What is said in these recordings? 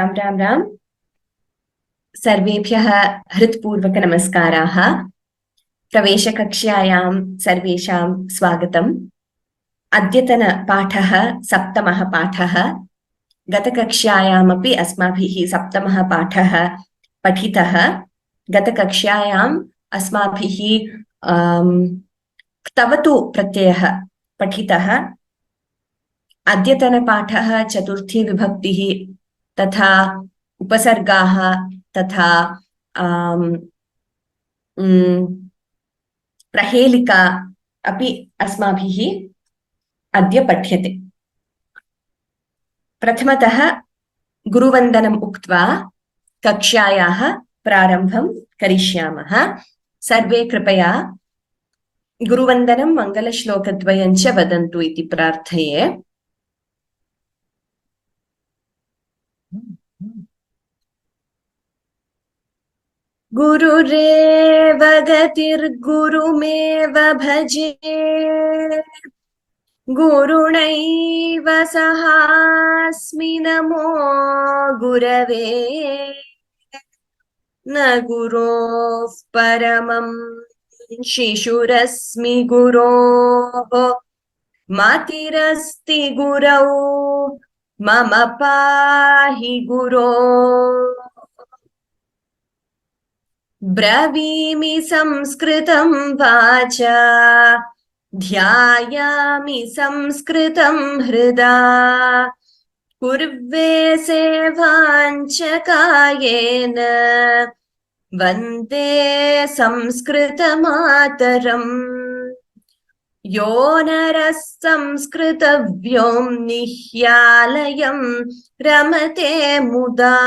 राम राम राम। सर्वेभ्यः हृत्पूर्वक नमस्काराः। प्रवेशकक्ष्यायां सर्वेषां स्वागतम्। अद्यतन पाठः सप्तमः पाठः। गतकक्ष्यायामपि अस्माभिः सप्तमः पाठः पठितः। गतकक्ष्यायाम् अस्माभिः क्तवतु प्रत्ययः पठितः। अद्यतनपाठः चतुर्थी विभक्तिः तथा उपसर्गाः तथा प्रहेलिका अपि अस्माभिः अद्य पठ्यते। प्रथमतः गुरुवन्दनम् उक्त्वा कक्ष्यायाः प्रारम्भं करिष्यामः। सर्वे कृपया गुरुवन्दनं मङ्गलश्लोकद्वयं च वदन्तु इति प्रार्थये। गुरुरेव गतिर्गुरुमेव भजे, गुरुणैव सहास्मि नमो गुरवे, न गुरोः परमं शिशुरस्मि गुरोः, मातिरस्ति गुरौ मम पाहि गुरो। ब्रवीमि संस्कृतं वाचा, ध्यायामि संस्कृतं हृदा, कुर्वे सेवाञ्च कायेन, वन्दे संस्कृतमातरम्। यो नरः संस्कृतव्योम्निह्यालयं रमते मुदा,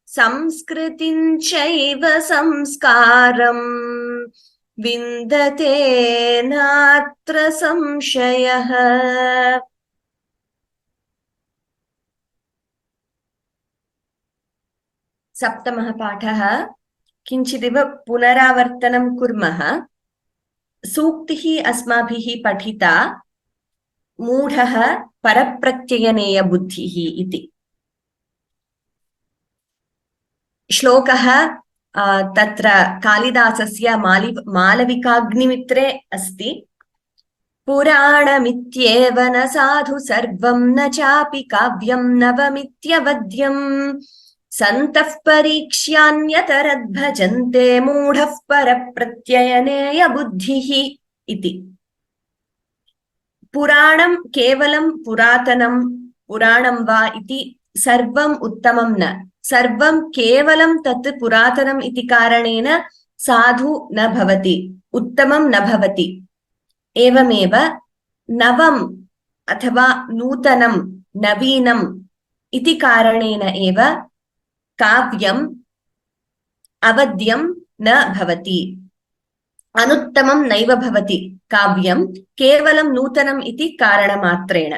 संस्कृतिं चैव संस्कारं विन्दते नात्र संशयः। सप्तमः पाठः किञ्चिदिव पुनरावर्तनं कुर्मः। सूक्तिः अस्माभिः पठिता, मूढः परप्रत्ययनेयबुद्धिः इति। श्लोकः तत्र कालिदासस्य मालविकाग्निमित्रे अस्ति। पुराणमित्येव न साधु सर्वं न चापि काव्यं नवमित्यवद्यं, सन्तः परीक्ष्यान्यतरद्भजन्ते मूढः परप्रत्ययनेयबुद्धिः इति। पुराणं केवलं पुरातनं पुराणं वा इति सर्वम् उत्तमं न, सर्वं केवलं तत् पुरातनम् इति कारणेन साधु न भवति, उत्तमं न भवति। एवमेव नवम् अथवा नूतनं नवीनम् इति कारणेन एव काव्यम् अवद्यं न भवति, अनुत्तमं नैव भवति काव्यं केवलं नूतनम् इति कारणमात्रेण।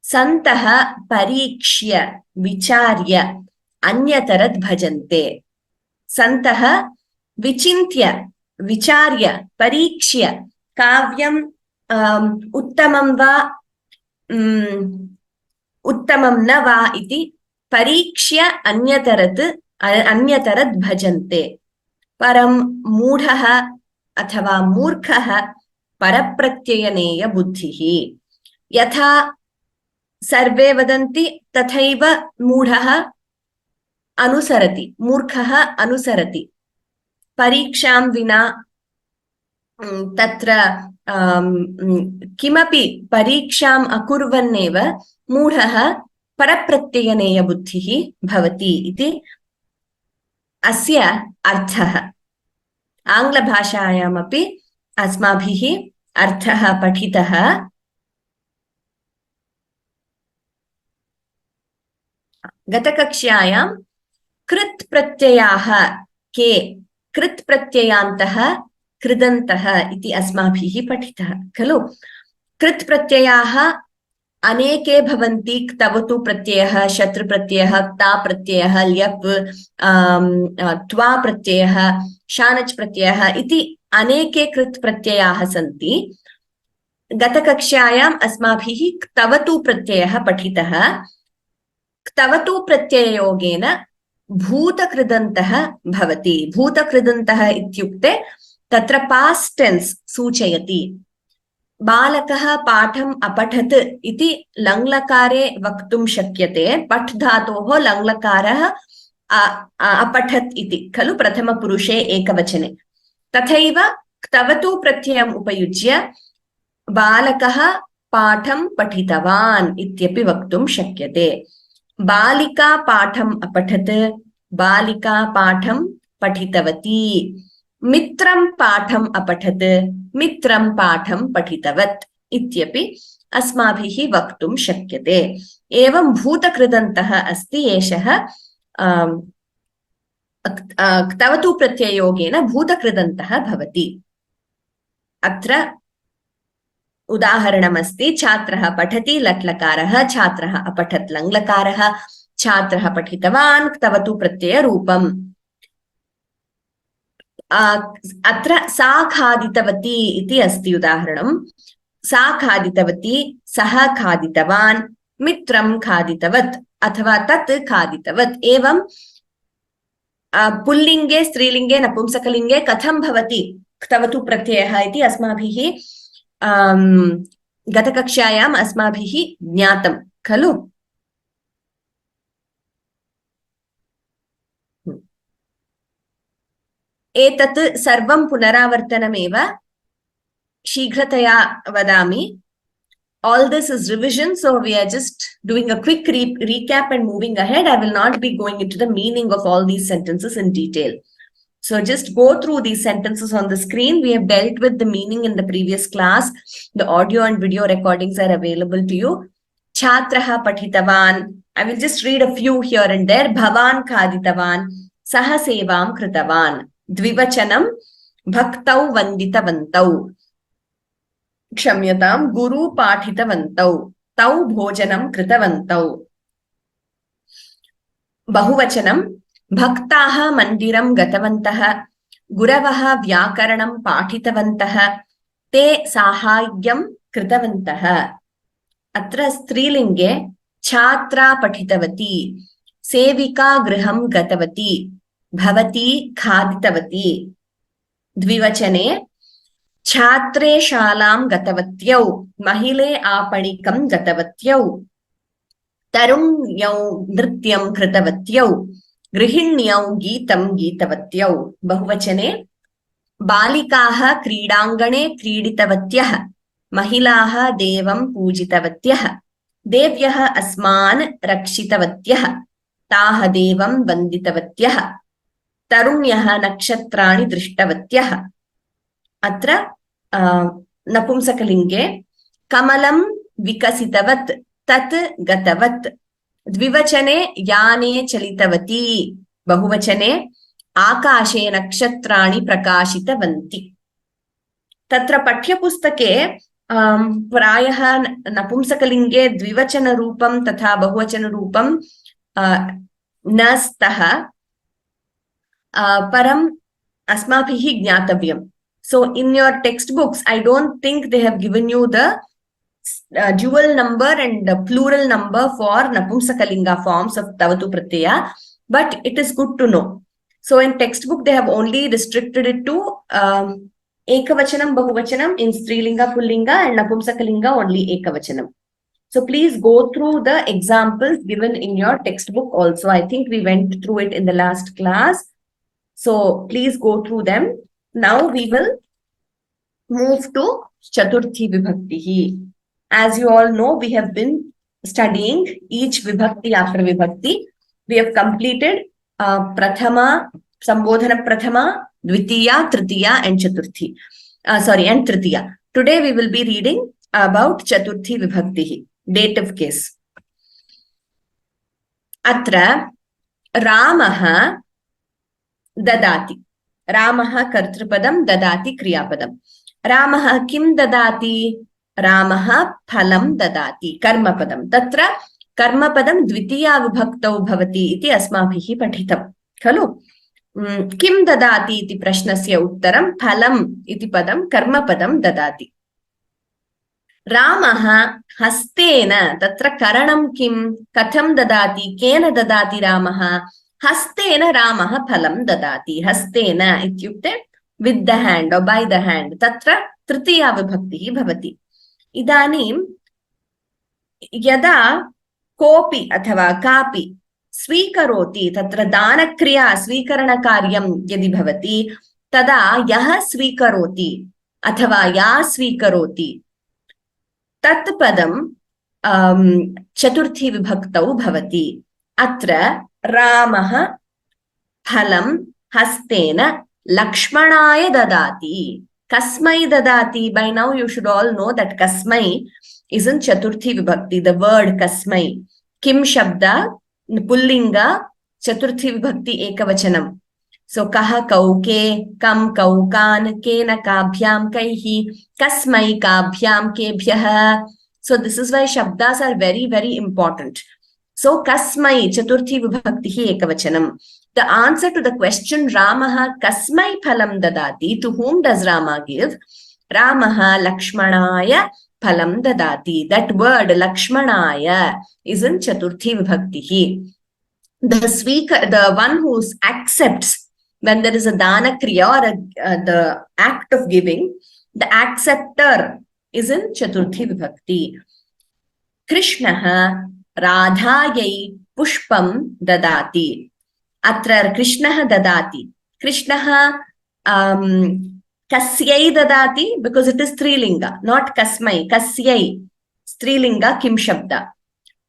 सन्तः परीक्ष्य विचार्य अन्यतरद् भजन्ते। सन्तः विचिन्त्य विचार्य परीक्ष्य काव्यम् उत्तमं वा उत्तमं न वा इति परीक्ष्य अन्यतरद् भजन्ते। परं मूढः अथवा मूर्खः परप्रत्ययनेयबुद्धिः। यथा सर्वे वदन्ति तथैव मूढः अनुसरति, मूर्खः अनुसरति। परीक्षां विना तत्र किमपि परीक्षाम् अकुर्वन्नेव मूढः परप्रत्ययनेयबुद्धिः भवति इति अस्य अर्थः। आङ्ग्लभाषायामपि अस्माभिः अर्थः पठितः। गतकक्ष्यायां कृत् प्रत्ययाः के, कृत् प्रत्ययान्तः कृदन्तः इति अस्माभिः पठितः खलु। कृत् प्रत्ययाः अनेके भवन्ति। क्तवतु प्रत्ययः, शत्रु प्रत्ययः, क्ता प्रत्ययः, ल्यप् त्वा प्रत्ययः, शानच् प्रत्ययः इति अनेके कृत् प्रत्ययाः सन्ति। गतकक्ष्यायाम् अस्माभिः क्तवतु प्रत्ययः पठितः। क्तवतु प्रत्यययोगेन भूतकृदन्तः भवति। भूतकृदन्तः इत्युक्ते तत्र पास्ट टेन्स सूचयति। बालकः पाठम् अपठत् इति लङ्लकारे वक्तुं शक्यते। पठ् धातोः लङ्लकारः अपठत् इति खलु प्रथमपुरुषे एकवचने। तथैव क्तवतु प्रत्ययम् उपयुज्य बालकः पाठं पठितवान् इत्यपि वक्तुं शक्यते। बालिका पाठम् अपठत्, बालिका पाठं पठितवती। मित्रं पाठम् अपठत्, मित्रं पाठं पठितवत् इत्यपि अस्माभिः वक्तुं शक्यते। एवं भूतकृदन्तः अस्ति एषः क्तवतु प्रत्यययोगेन भूतकृदन्तः भवति। अत्र उदाहरणमस्ति छात्रः पठति लट्लकारः, छात्रः अपठत् लङ्लकारः, छात्रः पठितवान् क्तवतु प्रत्ययरूपम्। अत्र सा खादितवती इति अस्ति उदाहरणं। सा खादितवती, सः खादितवान्, मित्रं खादितवत् अथवा तत् खादितवत्। एवं पुल्लिङ्गे, स्त्रीलिङ्गे, नपुंसकलिङ्गे कथं भवति क्तवतु प्रत्ययः इति अस्माभिः गतकक्षायाम् अस्माभिः ज्ञातं खलु। एतत् सर्वं पुनरावर्तनमेव, शीघ्रतया वदामि। All this is revision, so we are just doing a quick recap and moving ahead. I will not be going into the meaning of all these sentences in detail. So just go through these sentences on the screen. We have dealt with the meaning in the previous class. The audio and video recordings are available to you. Chhatraha pathitavan. I will just read a few here and there. Bhavan khaditavan. Saha sevam kritavan. Dvivachanam bhaktau vanditavantau. क्षम्यतां गुरु पाठितवन्तौ, तौ भोजनं कृतवन्तौ। बहुवचनं भक्ताः मन्दिरं गतवन्तः, गुरवः व्याकरणं पाठितवन्तः, ते साहाय्यं कृतवन्तः। अत्र स्त्रीलिङ्गे छात्रा पठितवती, सेविका गृहं गतवती, भवती खादितवती। द्विवचने छात्रे शालां गतवत्यौ, महिले आपणिकं गतवत्यौ, तरुण्यौ नृत्यं कृतवत्यौ, गृहिण्यौ गीतं गीतवत्यौ। बहुवचने बालिकाः क्रीडाङ्गणे क्रीडितवत्यः, महिलाः देवं पूजितवत्यः, देव्यः अस्मान् रक्षितवत्यः, ताः देवं वन्दितवत्यः, तरुण्यः नक्षत्राणि दृष्टवत्यः। अत्र नपुंसकलिङ्गे कमलं विकसितवत्, तत् गतवत्। द्विवचने याने चलितवती, बहुवचने आकाशे नक्षत्राणि प्रकाशितवन्ति। तत्र पाठ्यपुस्तके प्रायः नपुंसकलिङ्गे द्विवचनरूपं तथा बहुवचनरूपं न स्तः, परम् अस्माभिः ज्ञातव्यम्। So in your textbooks, I don't think they have given you the dual number and the plural number for napumsakalinga forms of tavatu pratyaya, but it is good to know. So in textbook, they have only restricted it to ekavachanam, bahuvachanam, in strilinga, pullinga, and napumsakalinga only ekavachanam. So please go through the examples given in your textbook also. I think we went through it in the last class. So please go through them. Now we will move to Chaturthi Vibhakti. As you all know, we have been studying each Vibhakti after Vibhakti. We have completed Prathama, Sambodhana Prathama, Dvitiya, Tritiya and Chaturthi. And Tritiya. Today we will be reading about Chaturthi Vibhakti, dative case. Atra Ramaha Dadati. रामः कर्तृपदं, ददाति क्रियापदं। रामः किं ददाति? रामः फलं ददाति, कर्मपदं। तत्र कर्मपदं द्वितीया विभक्तौ भवति इति अस्माभिः पठितं खलु। किं ददाति इति प्रश्नस्य उत्तरं फलम् इति पदं कर्मपदं ददाति। Ramah hastena tatra karanam kim katham dadati kena dadati Ramah hastena Ramah phalam dadati. Hastena ityukte with the hand or by the hand. Tatra tritiya vibhakti bhavati. Idanim यदा कोऽपि अथवा कापि स्वीकरोति तत्र दानक्रिया स्वीकरणकार्यं यदि भवति तदा यः स्वीकरोति अथवा या स्वीकरोति तत् पदं चतुर्थी विभक्तौ भवति. अत्र रामः फलं हस्तेन लक्ष्मणाय ददाति. कस्मै ददाति? By now you should all know that kasmai is in chaturthi vibhakti. The word kasmai. Kim shabda pullinga chaturthi vibhakti ekavachanam. So kaha kauke, kam kaukan, kena kabhyam kaihi, kasmai kabhyam kebhyah. So this is why shabdas are very, very important. So kasmai chaturthi vibhakti ekavachanam. The answer to the question Ramaha kasmai phalam dadati, to whom does Rama give? Ramaha Lakshmanaya phalam dadati. That word Lakshmanaya is in chaturthi vibhakti. The one who accepts when there is a dana kriya or the act of giving, the acceptor is in chaturthi vibhakti. Krishnaha Radhayai pushpam dadati. Atra Krishnaha dadati. Krishnaha kasyai dadati, because it is strilinga, not kasmai. Kasyai strilinga kim shabda.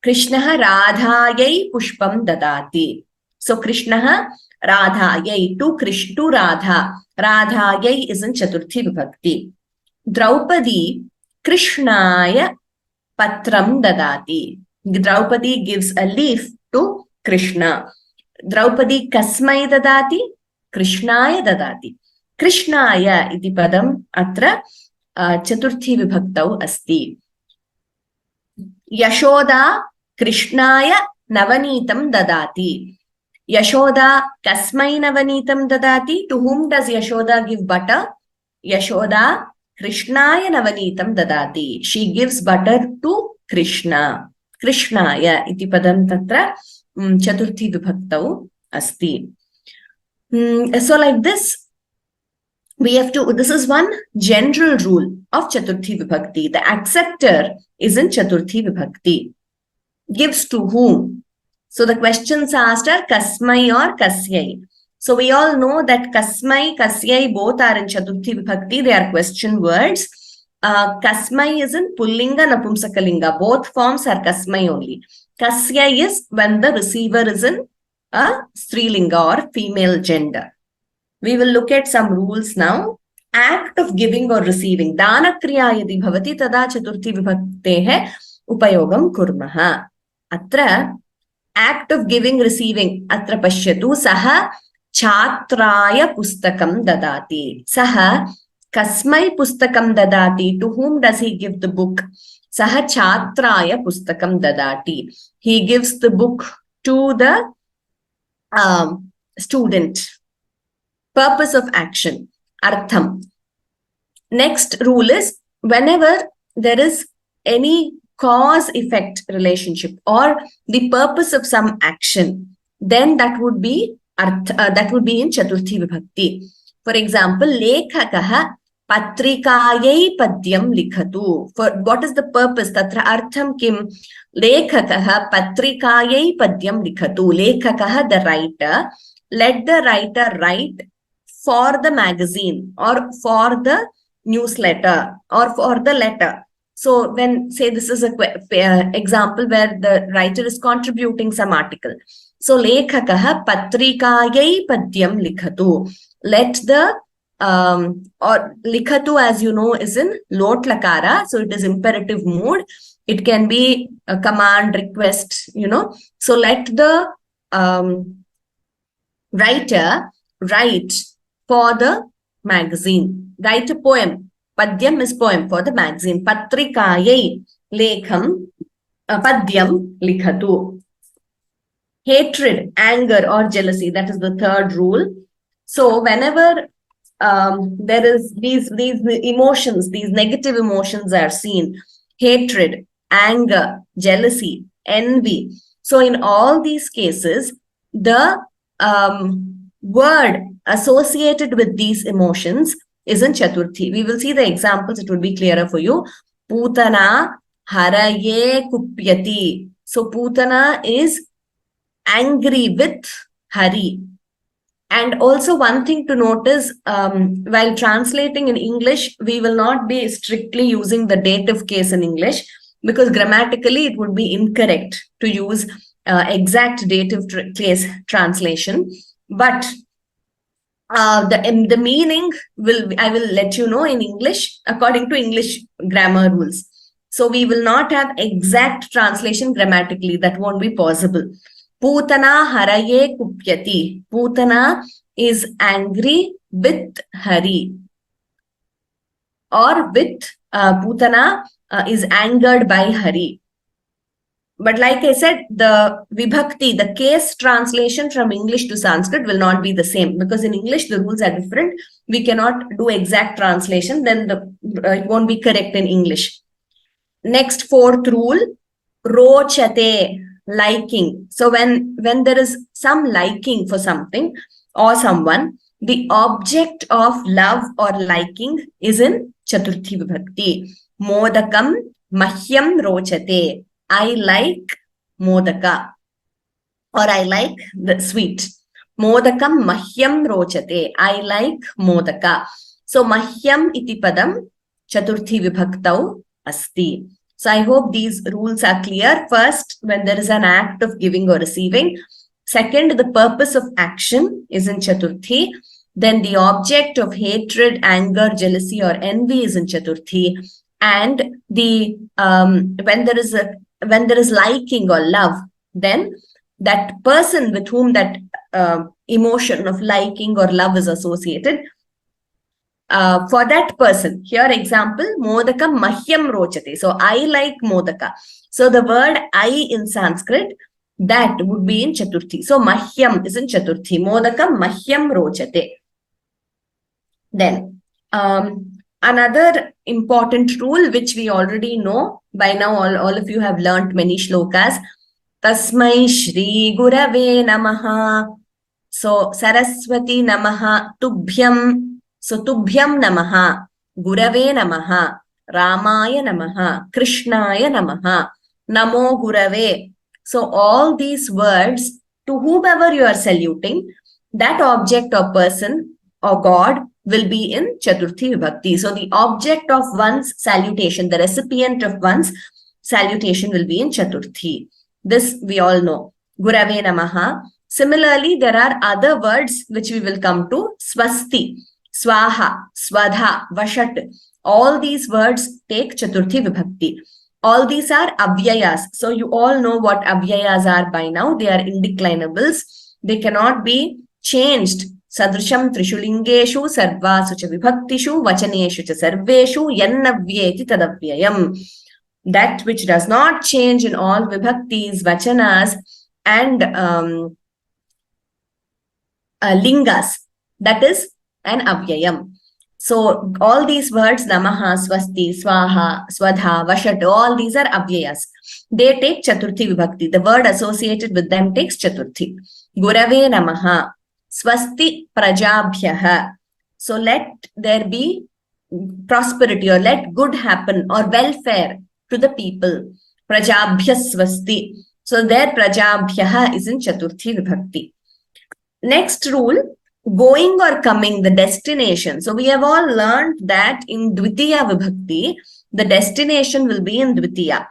Krishnaha Radhayai pushpam dadati. So Krishnaha Radhayai to Radha. Radhayai is in chaturthi vibhakti. Draupadi Krishnaya patram dadati. Draupadi gives a leaf to Krishna. Draupadi kasmai dadati, Krishnaya dadati. Krishnaya iti padam atra chaturthi vibhaktau asti. Yashoda Krishnaya navanitam dadati. Yashoda kasmai navanitam dadati. To whom does Yashoda give butter? Yashoda Krishnaya navanitam dadati. She gives butter to Krishna. Krishnaya iti padam tatra chaturthi vibhaktau asti. So like this, we have to, this is one general rule of chaturthi vibhakti. The acceptor is in chaturthi vibhakti. Gives to whom? So the questions asked are kasmai or kasyai. So we all know that kasmai, kasyai both are in chaturthi vibhakti. They are question words. Kasmai is in pullinga, napumsakalinga. Both forms are kasmai only. Kasya is when the receiver is in a strilinga or female gender. We will look at some rules now. Act of giving or receiving. Dana kriya yadi bhavati tada chaturthi vibhaktehe upayogam kurmaha. Atra act of giving, receiving. Atra pashyatu saha chatraya pustakam dadati. Saha kasmai pustakam dadati. To whom does he give the book? Saha chatraya pustakam dadati. He gives the book to the student. Purpose of action. Artham. Next rule is whenever there is any cause-effect relationship or the purpose of some action, then that would be in chaturthi vibhakti. For example, lekhakaha patrikayai padyam likhatu. For what is the purpose? Tatra artham kim? Lekhakaha patrikayai padyam likhatu. Lekhakaha, the writer. Let the writer write for the magazine or for the newsletter or for the letter. So when, say, this is a example where the writer is contributing some article. So lekhakaha patrikayai padyam likhatu. Let the or likhatu, as you know, is in lot lakara, so it is imperative mood. It can be a command, request, you know. So let the writer write for the magazine. Write a poem. Padyam is poem for the magazine. Patrikayai lekham padyam likhatu. Hatred, anger or jealousy, that is the third rule. So whenever there is these emotions, these negative emotions are seen, hatred, anger, jealousy, envy. So in all these cases, the word associated with these emotions is in Chaturthi. We will see the examples, it will be clearer for you. Putana haraye kupyati. So Putana is angry with Hari. And also one thing to notice, while translating in English, we will not be strictly using the dative case in English, because grammatically it would be incorrect to use exact dative case translation. But the meaning I will let you know in English according to English grammar rules. So we will not have exact translation grammatically. That won't be possible. Putana haraye kupyati. Putana is angry with Hari. Or with Putana is angered by Hari. But like I said, the vibhakti, the case translation from English to Sanskrit will not be the same, because in English the rules are different. We cannot do exact translation, then it won't be correct in English. Next, fourth rule, rochate, liking. So when there is some liking for something or someone, the object of love or liking is in Chaturthi Vibhakti. Modakam mahyam rochate. I like modaka, or I like the sweet. Modakam mahyam rochate. I like modaka. So mahyam iti padam Chaturthi Vibhaktau asti. So I hope these rules are clear. First, when there is an act of giving or receiving. Second, the purpose of action is in Chaturthi. Then the object of hatred, anger, jealousy, or envy is in Chaturthi. And the when there is liking or love, then that person with whom that emotion of liking or love is associated, for that person, here example, modakam mahyam rochate. So I like modaka. So the word I in Sanskrit, that would be in Chaturthi. So mahyam is in Chaturthi. Modakam mahyam rochate. Then another important rule which we already know by now, all of you have learnt many shlokas. Tasmai Shri Gurave Namaha. So Saraswati Namaha Tubhyam. So Tubhyam Namaha, Gurave Namaha, Ramaya Namaha, Krishnaya Namaha, Namo Gurave. So all these words, to whomever you are saluting, that object or person or God will be in Chaturthi Vibhakti. So the object of one's salutation, the recipient of one's salutation will be in Chaturthi. This we all know. Gurave Namaha. Similarly, there are other words which we will come to. Swasti, Swaha, Swadha, Vashat. All these words take Chaturthi Vibhakti. All these are avyayas. So you all know what avyayas are by now. They are indeclinables. They cannot be changed. Sadrisham Trishulingeshu Sarvasu cha Vibhaktishu Vachaneshu cha Sarveshu Yannavyeti Tadavyayam. That which does not change in all Vibhaktis, Vachanas and lingas, that is an avyayam. So all these words, Namaha, Swasti, Swaha, Swadha, Vashat, all these are avyayas. They take Chaturthi Vibhakti. The word associated with them takes Chaturthi. Gurave Namaha, Swasti Prajabhyaha. So let there be prosperity, or let good happen, or welfare to the people. Prajabhya Swasti. So their Prajabhyaha is in Chaturthi Vibhakti. Next rule, going or coming, the destination. So we have all learned that in Dvitiya Vibhakti, the destination will be in Dvitiya.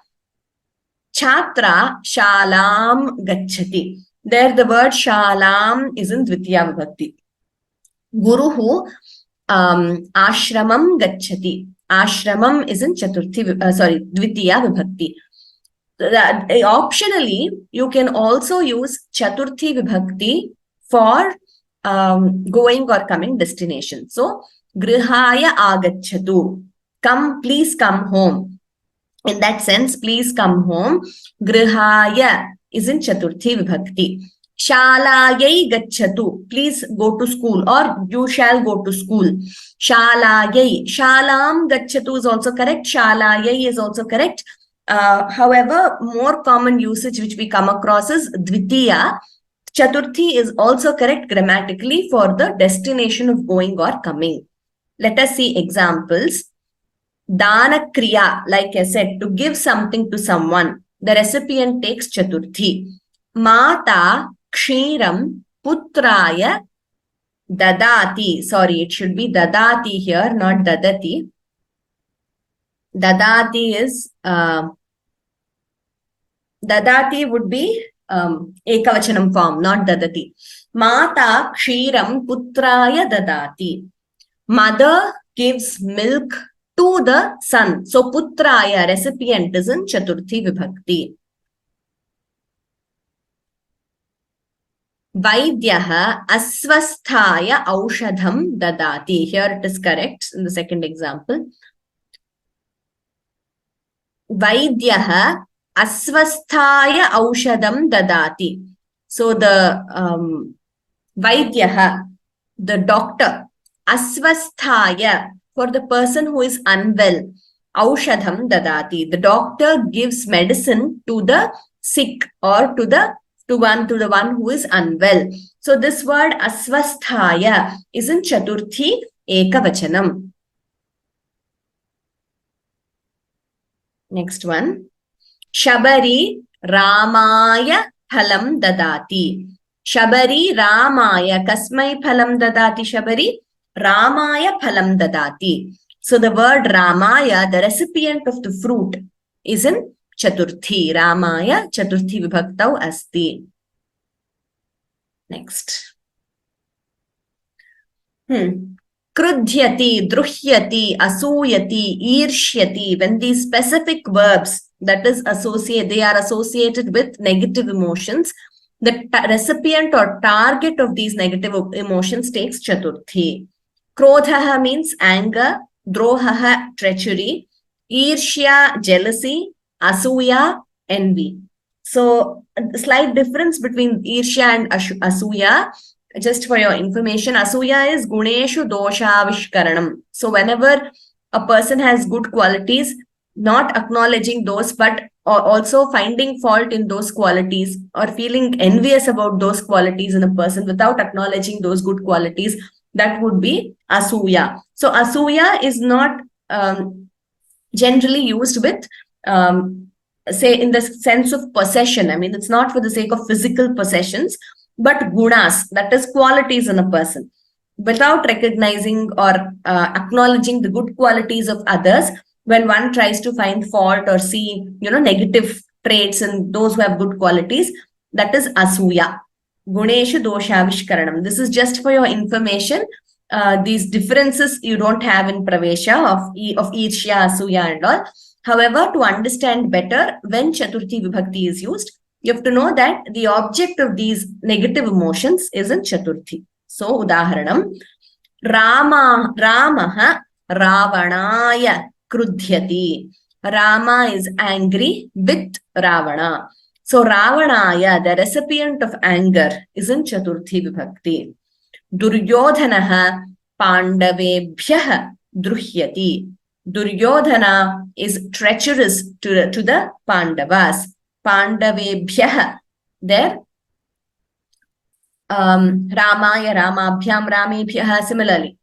Chhatra shalam gacchati. There the word shalam is in Dvitiya Vibhakti. Guruhu ashramam gacchati. Ashramam is in Dvitiya Vibhakti. Optionally, you can also use Chaturthi Vibhakti for going or coming destination. So, grihaya agacchatu. Come, please come home. In that sense, please come home. Grihaya is in Chaturthi Vibhakti. Shalayai gachatu. Please go to school, or you shall go to school. Shalayai. Shalam gachatu is also correct. Shalayai is also correct. However, more common usage which we come across is dvitiya. Chaturthi is also correct grammatically for the destination of going or coming. Let us see examples. Dana kriya, like I said, to give something to someone. The recipient takes chaturthi. Mata kshiram putraya dadati. Sorry, it should be dadati here, not dadati. Dadati is dadati would be ekavachanam form, not dadati. Mata kshiram putraya dadati. Mother gives milk to the son. So putraya, recipient, is in chaturthi vibhakti. Vaidyaha asvasthaya aushadham dadati. Here it is correct in the second example. Vaidyaha asvasthaya aushadham dadati. So the Vaidyaha, the doctor, asvasthaya, for the person who is unwell, aushadham dadati. The doctor gives medicine to the sick or to the one who is unwell. So this word asvasthaya is in chaturthi ekavachanam. Next one. Shabari Ramaya phalam dadati. Shabari Ramaya. Kasmai phalam dadati Shabari? Ramaya phalam dadati. So the word Ramaya, the recipient of the fruit, is in chaturthi. Ramaya chaturthi vibhaktau asti. Next. Krudhyati, druhyati, asuyati, irshyati. When these specific verbs that is they are associated with negative emotions, the recipient or target of these negative emotions takes chaturthi. Krodhaha means anger, drohaha treachery, irshya jealousy, asuya envy. So a slight difference between irshya and asuya, just for your information. Asuya is guneshu dosha vishkaranam. So whenever a person has good qualities, not acknowledging those, but also finding fault in those qualities or feeling envious about those qualities in a person without acknowledging those good qualities, that would be asuya. So asuya is not generally used with, say, in the sense of possession. I mean, it's not for the sake of physical possessions, but gunas, that is qualities in a person. Without recognizing or acknowledging the good qualities of others, when one tries to find fault or see, negative traits in those who have good qualities, that is asuya. Guneshu dosha vishkaranam. This is just for your information. These differences you don't have in pravesha of irshya, asuya and all. However, to understand better, when chaturthi vibhakti is used, you have to know that the object of these negative emotions is in chaturthi. So, udaharanam, Ramaha Ravanaya krudhyati. Rama is angry with Ravana. So Ravanaya, the recipient of anger, is in chaturthi vibhakti. Duryodhanaha pandavebhyah druhyati. Duryodhana is treacherous to the Pandavas. Pandavebhyah. There, Ramaya, Ramabhyam, Ramebhyah, similarly.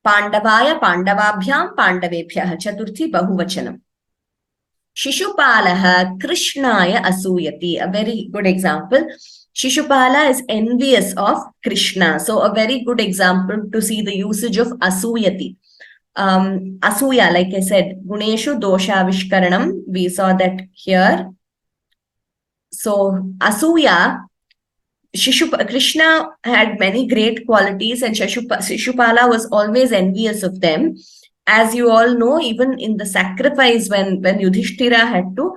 Pandavaya, Pandavabhyam, Pandavebhyah. Chaturthi bahuvachanam. Shishupalaha Krishnaya asuyati. A very good example. Shishupala is envious of Krishna. So a very good example to see the usage of asuyati. Asuya, like I said, guneshu dosha vishkaranam. We saw that here. So asuya, Krishna had many great qualities and Shishupala was always envious of them. As you all know, even in the sacrifice, when Yudhishthira had to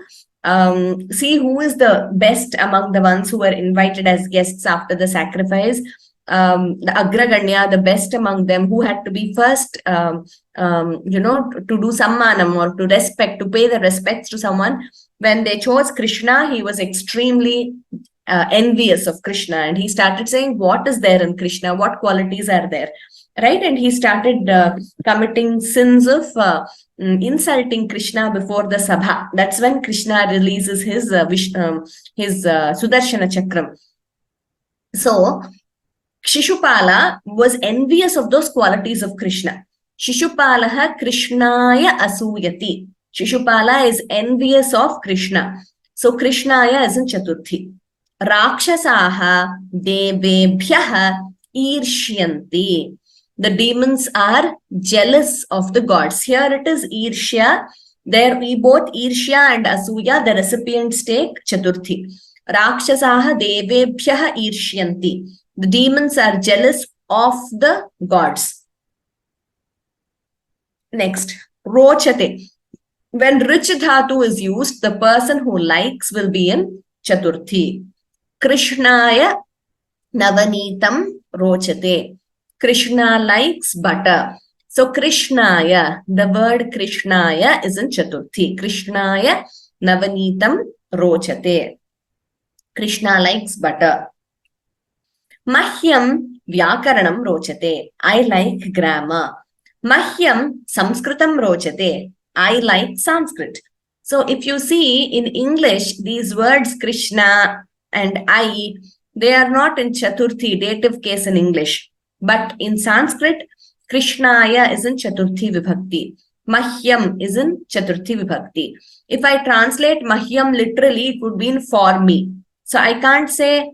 see who is the best among the ones who were invited as guests after the sacrifice, the Agraganya, the best among them, who had to be first, to do sammanam or to pay the respects to someone. When they chose Krishna, he was extremely envious of Krishna, and he started saying, what is there in Krishna? What qualities are there? Right? And he started committing sins of insulting Krishna before the Sabha. That's when Krishna releases his Sudarshana Chakram. So Shishupala was envious of those qualities of Krishna. Shishupalaha Krishnaya asuyati. Shishupala is envious of Krishna. So Krishnaya is in Chaturthi. Rakshasaha devebhyaha irshyanti. The demons are jealous of the gods. Here it is Irshya. There we both Irshya and Asuya, the recipients take Chaturthi. Rakshasaha devebhyaha irshyanti. The demons are jealous of the gods. Next, rochate. When rich dhatu is used, the person who likes will be in Chaturthi. Krishnaya navanitam rochate. Krishna likes butter. So Krishnaya, the word Krishnaya is in Chaturthi. Krishnaya navanitam rochate. Krishna likes butter. Mahyam vyakaranam rochate. I like grammar. Mahyam samskritam rochate. I like Sanskrit. So if you see in English, these words Krishna and I, they are not in Chaturthi, dative case in English. But in Sanskrit, Krishnaya is in Chaturthi Vibhakti. Mahyam is in Chaturthi Vibhakti. If I translate Mahyam literally, it would mean for me. So I can't say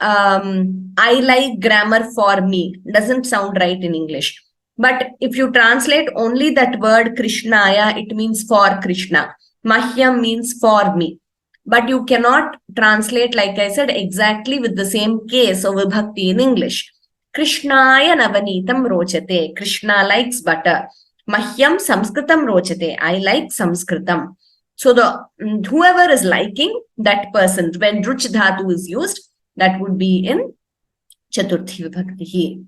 I like grammar for me. Doesn't sound right in English. But if you translate only that word Krishnaya, it means for Krishna. Mahyam means for me. But you cannot translate, like I said, exactly with the same case of Vibhakti in English. Krishnaya navanitam rochate. Krishna likes butter. Mahyam samskritam rochate. I like Sanskritam. So the whoever is liking that person, when ruch dhatu is used, that would be in Chaturthi Vibhakti.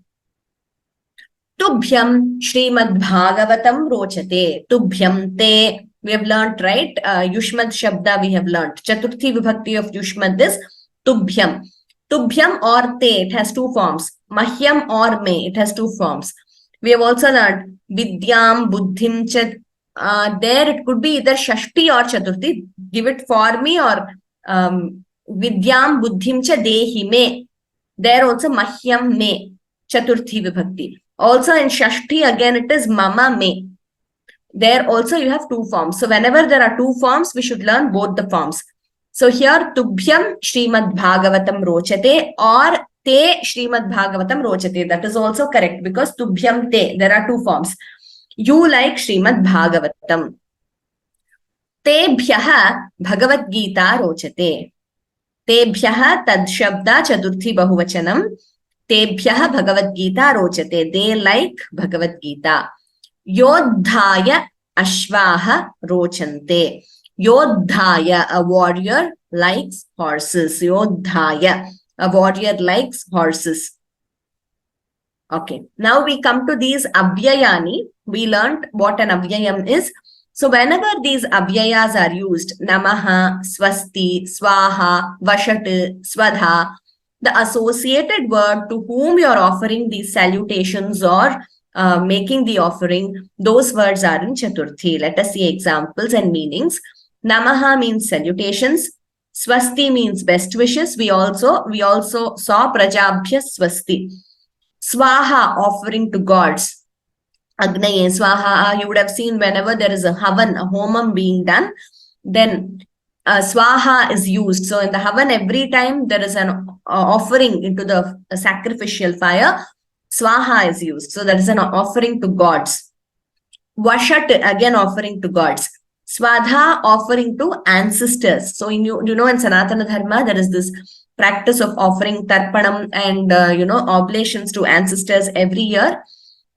Tubhyam Srimad Bhagavatam rochate. Tubhyam te. We have learnt, right? Yushmad Shabda we have learnt. Chaturthi Vibhakti of Yushmad is Tubhyam. Tubhyam or te, it has two forms. Mahyam or me, it has two forms. We have also learned Vidyam, Buddhim, there it could be either Shashti or Chaturthi. Give it for me, or Vidyam, Buddhim, cha dehi me. There also Mahyam me, Chaturthi Vibhakti. Also in Shashti again it is Mama me. There also you have two forms. So whenever there are two forms, we should learn both the forms. So here Tubhyam Srimad Bhagavatam rochate or Te Srimad Bhagavatam rochate. That is also correct because Tubhyam Te, there are two forms. You like Srimad Bhagavatam. Tebhyaha Bhagavad Gita rochate. Tebhyaha tad shabda chaturthi bahuvachanam. Tebhyaha Bhagavad Gita rochate. They like Bhagavad Gita. Yodhaya Ashvaha rochante. Yodhaya, a warrior, likes horses. Yodhaya, a warrior likes horses. Okay, now we come to these avyayani. We learned what an avyayam is. So whenever these avyayas are used, namaha, swasti, swaha, vashat, swadha, the associated word to whom you are offering these salutations or making the offering, those words are in Chaturthi. Let us see examples and meanings. Namaha means salutations. Swasti means best wishes. We also saw Prajabhya Swasti. Swaha, offering to gods. Agnaye Swaha, you would have seen whenever there is a havan, a homam being done, then Swaha is used. So in the havan, every time there is an offering into the sacrificial fire, Swaha is used. So that is an offering to gods. Vashat, again offering to gods. Swadha, offering to ancestors. So in in Sanatana Dharma, there is this practice of offering tarpanam and oblations to ancestors every year.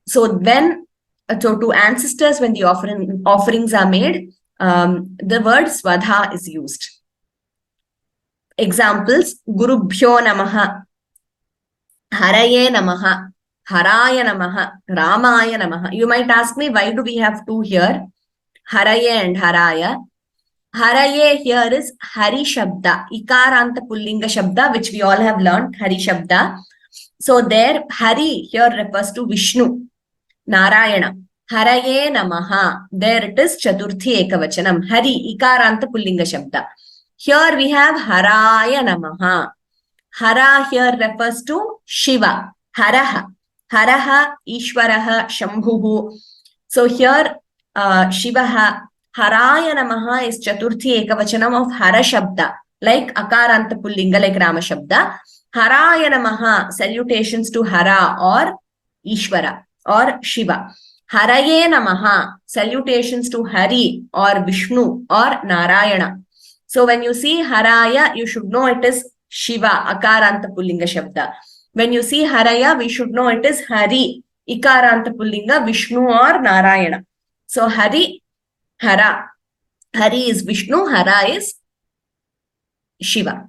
So when to ancestors, when the offerings are made, the word swadha is used. Examples: Gurubhyo namaha, Haraye namaha, Haraya namaha, Ramaya namaha. You might ask me, why do we have two here? Haraya and Haraya. Haraye here is Hari Shabda, Ikaranta Pullinga Shabda, which we all have learned, Hari Shabda. So there, Hari here refers to Vishnu, Narayana. Haraye Namaha. There it is Chaturthi Ekavachanam. Hari, Ikaranta Pullinga Shabda. Here we have Haraya Namaha. Hara here refers to Shiva. Haraha. Haraha, Ishwaraha, Shambhuhu. So here, Shivaha. Haraya Namaha is Chaturthi Ekavachanam of Hara Shabda, like Akaranta Pullinga, like Rama Shabda. Haraya Namaha, salutations to Hara or Ishwara or Shiva. Haraye Namaha, salutations to Hari or Vishnu or Narayana. So when you see Haraya, you should know it is Shiva, Akaranta Pullinga Shabda. When you see Haraya, we should know it is Hari, Ikaranta Pullinga, Vishnu or Narayana. So Hari, Hara. Hari is Vishnu, Hara is Shiva.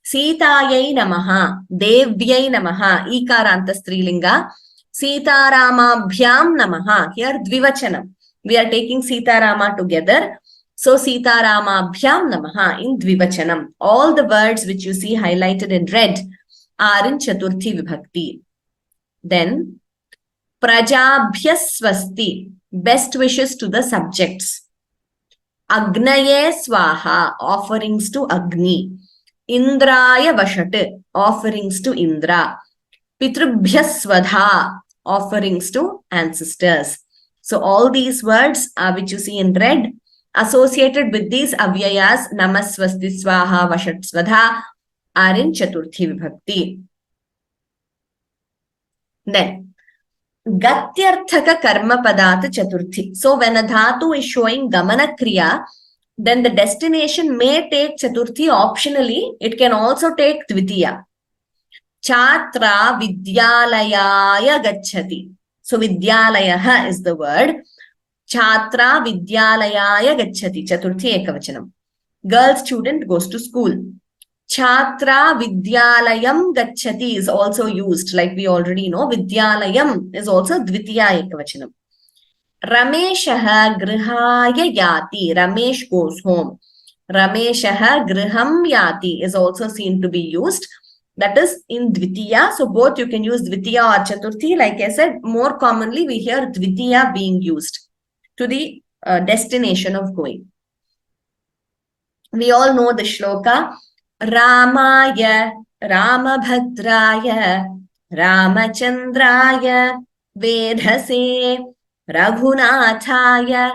Sitayai Namaha, Devyai Namaha, Ikaranta Strilinga. Sitaramabhyam Namaha, here Dvivachanam. We are taking Sitarama together. So Sitaramabhyam Namaha in Dvivachanam. All the words which you see highlighted in red are in Chaturthi Vibhakti. Then Prajabhyaswasti, best wishes to the subjects. Agnaye Swaha, offerings to Agni. Indraya Vashat, offerings to Indra. Pitrubhyaswadha, offerings to ancestors. So all these words which you see in red, associated with these avyayas, Namaswasti, Swaha, Vashat, Swadha, are in Chaturthi Vibhakti. Then, Gatyarthaka Karma Padat Chaturthi. So when a dhatu is showing Gamana Kriya, then the destination may take Chaturthi optionally. It can also take Dvitiya. Chatra Vidyalayaya Gacchati. So Vidyalayaha is the word. Chatra Vidyalayaya Gacchati. Chaturthi Ekavachanam. Girl student goes to school. Chatra Vidyalayam Gacchati is also used, like we already know. Vidyalayam is also Dvitiya Ekavachanam. Rameshaha Grihaya Yati. Ramesh goes home. Rameshaha Griham Yati is also seen to be used. That is in Dvitiya. So both you can use Dvitiya or Chaturthi. Like I said, more commonly we hear Dvitiya being used to the destination of going. We all know the shloka. Ramaya, Ramabhadraya, Ramachandraya, Vedhase, Raghunathaya,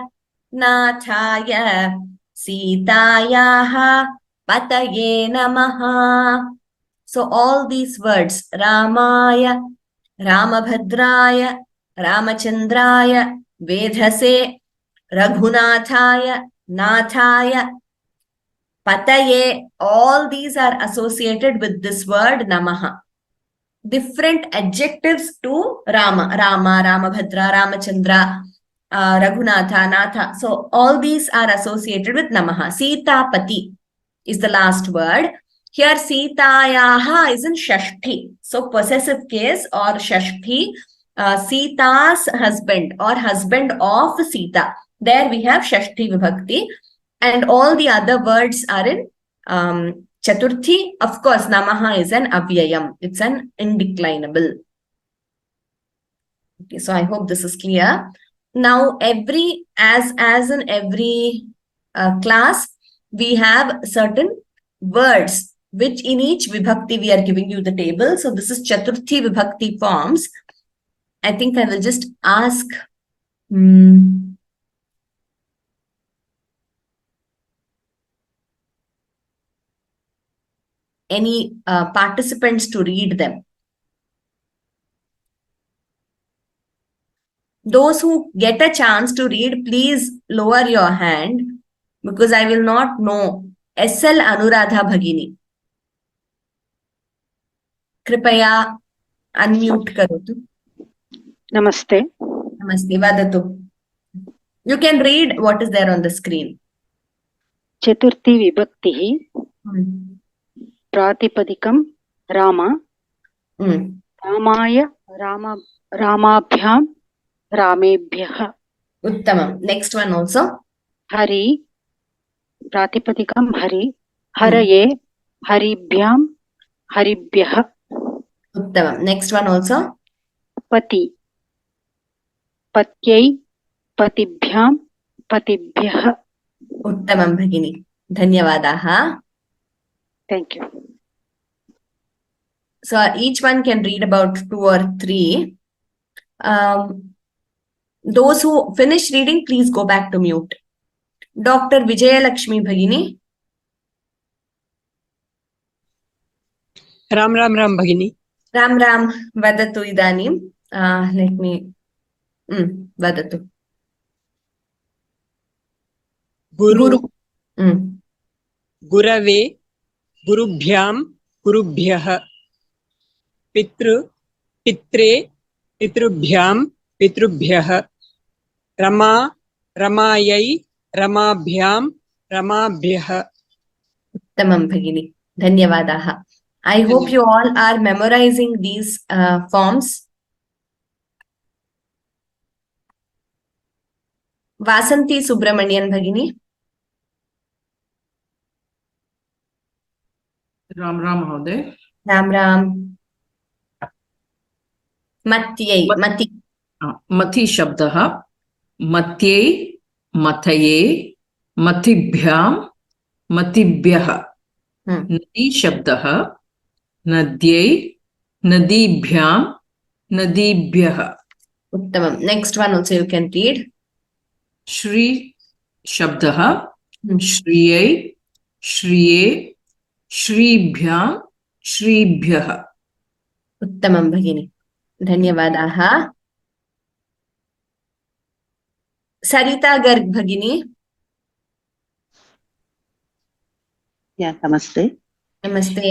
Nathaya, Sitayaha, Pataye Namaha. So all these words, Ramaya, Ramabhadraya, Ramachandraya, Vedhase, Raghunathaya, Nathaya, Pataye, all these are associated with this word Namaha. Different adjectives to Rama, Ramabhadra, Ramachandra, Raghunatha, Natha. So all these are associated with Namaha. Sita Pati is the last word. Here Sitayaha is in Shashti. So possessive case or Shashti, Sita's husband or husband of Sita. There we have Shashti Vibhakti. And all the other words are in Chaturthi. Of course, Namaha is an avyayam. It's an indeclinable. Okay, so I hope this is clear. Now, as in every class, we have certain words, which in each Vibhakti we are giving you the table. So this is Chaturthi Vibhakti forms. I think I will just ask any participants to read them. Those who get a chance to read, please lower your hand because I will not know. SL Anuradha Bhagini. Kripaya unmute karotu. Namaste. Namaste. Vadatu. You can read what is there on the screen. Chaturthi Vibhaktihi. Pratipadikam Rama. Ramaya Ramabhyam Ramebhyaha. Uttamam. Next one also. Hari प्रातिपदिकं Hari, हरये, हरिभ्यां, हरिभ्यः. Uttamam. Next one also. पति, पत्यै, पतिभ्यां, पतिभ्यः. Uttamam Bhagini. Dhanyavadaha. Thank you. So each one can read about 2 or 3. Those who finish reading, please go back to mute. Dr. Vijayalakshmi Bhagini. Ram Ram Ram भगिनी. Ram Ram Vadatu Idanim. Let me Vadatu. गुरु, Mm. गुरवे, गुरुभ्यां, गुरुभ्यः. पितृ, पित्रे, पितृभ्यां, पितृभ्यः. Rama, रमायै, रमाभ्यां, रमाभ्यः. Uttamam Bhagini. Dhanyavadaha. I hope you all are memorizing these forms. Vasanti Subramanian Bhagini. Ram Ram महोदय. Ram Ram. Matyai. Mati. मति शब्दः मत्यै, मथये, मतिभ्यां, मतिभ्यः. नदी शब्दः नद्यै, नदीभ्यां, नदीभ्यः. Uttamam. Next one also you can read. Shri शब्दः श्रियै, श्रिये, श्रीभ्यां, श्रीभ्यः. Uttamam Bhagini. Dhanyavadaha. Sarita Garg Bhagini. या नमस्ते. Namaste.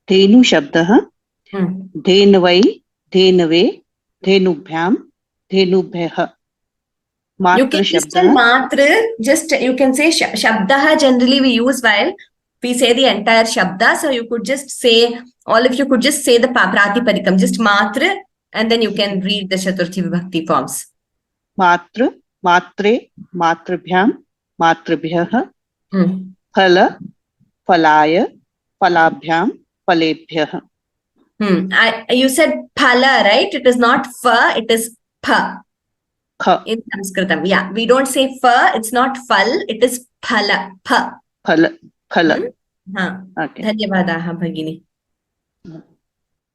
धेनु शब्दः धेनवै, धेनवे, धेनुभ्यां, धेनुभ्यः. You मातृ can शब्दः listen matra, just you can say shabdaha generally we use while we say the entire shabda. So you could just say, all of you could just say the pratipadikam, just matra, and then you can read the Chaturthi Vibhakti forms. मातृ, मात्रे, मातृभ्यां, मातृभ्यः. फल, फलाय, फलाभ्यां, फलेभ्यः. You said phala, right? It is not fa, it is pha. In Sanskritam. Yeah, we don't say fa, it's not fal, it is phala. Pha. फल, फल. Okay. Dhanyavadaha Bhagini.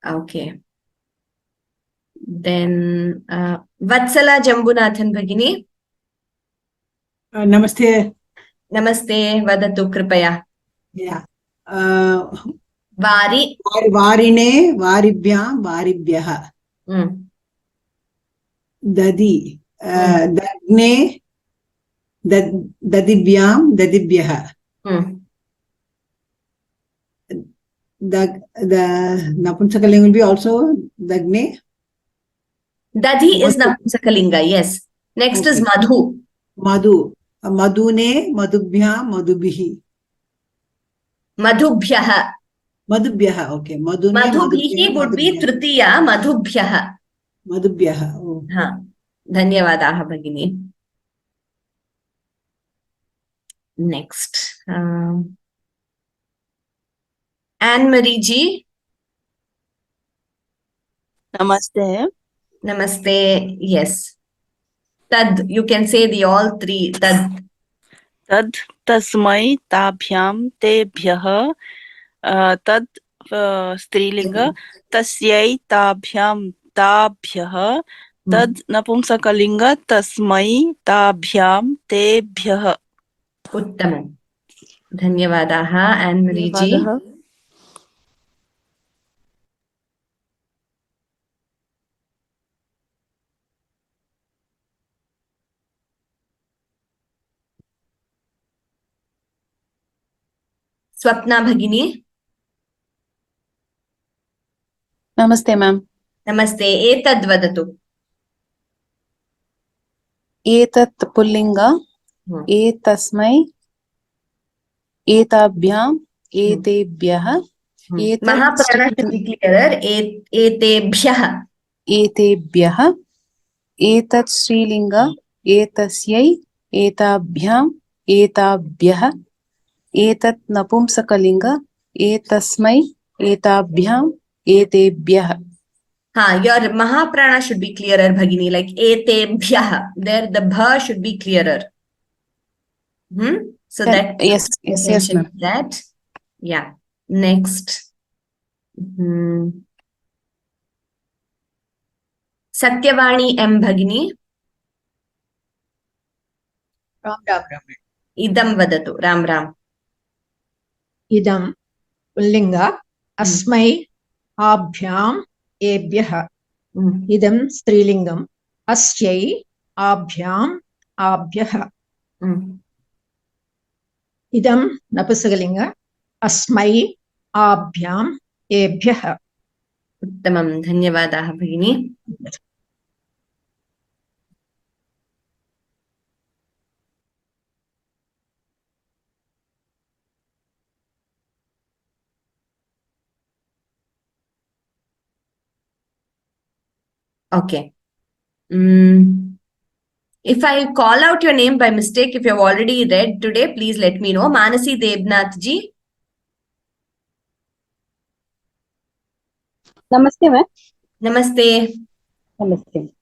Okay. Then Vatsala Jambunathan Bhagini. Namaste. Namaste, Vadatu Kripaya. Yeah. Vari. Varine, varibhyam, varibhyaha. Dadi. Dagne, dadibhyam, dadibhyaha. The Napunsakalinga will be also Dagne. Dadi is Napunsakalinga, yes. Next is Madhu. Madhu. Madhune, madhubhyam, madhubhihi. Madhubhyaha. Madhubhyaha, okay. Madhune, Madhubhihi would be Tritiya, Madhubhyaha. Madhubhyaha. Oh. Dhanyavadaha Bhagini. Next. Anne-Marie ji. Namaste. Namaste. Yes. Tad. You can say the all three. Tad. Tad tasmai tabhyam tebhyah. Tad strilinga. Tasyai tabhyam tabhyah. Tad napumsakalinga. Tasmai tabhyam tebhyah. Uttamam. Dhanyavadaha, Anne-Marie ji. Swapna Bhagini. Namaste, ma'am. Namaste. Etad vadatu. Etat pullinga. Etasmai. Etabhyam. Etebhyah. Mahaprana should be clearer. Etebhyah. Etebhyah. Etat strilinga. Etasyai. Etabhyam. एताभ्यः एतत् नपुंसकलिङ्ग एतस्मै एताभ्याम् एतेभ्यः Your Mahaprana should be clearer, Bhagini, like etebhyah. There the bha should be clearer. So that yes attention ma'am. to that. Yeah. Next. Satyavani M Bhagini. Ram. Idam vadatu. Ram. Idam Ullinga Asmai Abhyam Ebhyah. Idam Strilingam Asyai Abhyam Abhyah. Idam Napusagalinga Asmai Abhyam Ebhyah. Uttamam. Dhanyavadaha Bhagini. Okay. If I call out your name by mistake, if you have already read today, please let me know. Manasi Devnath ji. Namaste, ma'am. Namaste. Namaste.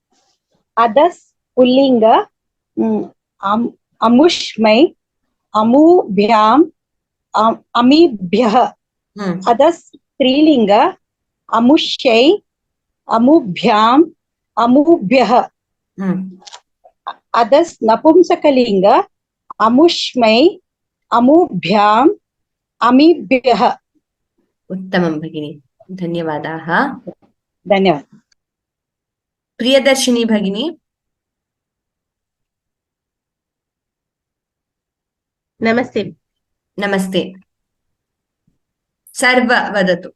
Adas Pullinga Amushmai Amubhyam Amibhyah. Adas Strilinga Amushai Amubhyam Amubhyah. Adas Napumsakalinga Amushmai Amubhyam Amibhyah. Uttamam Bhagini. Dhanyavadaha. Dhanyavad. Priyadarshini Bhagini. Namaste. Namaste. Sarva vadatu.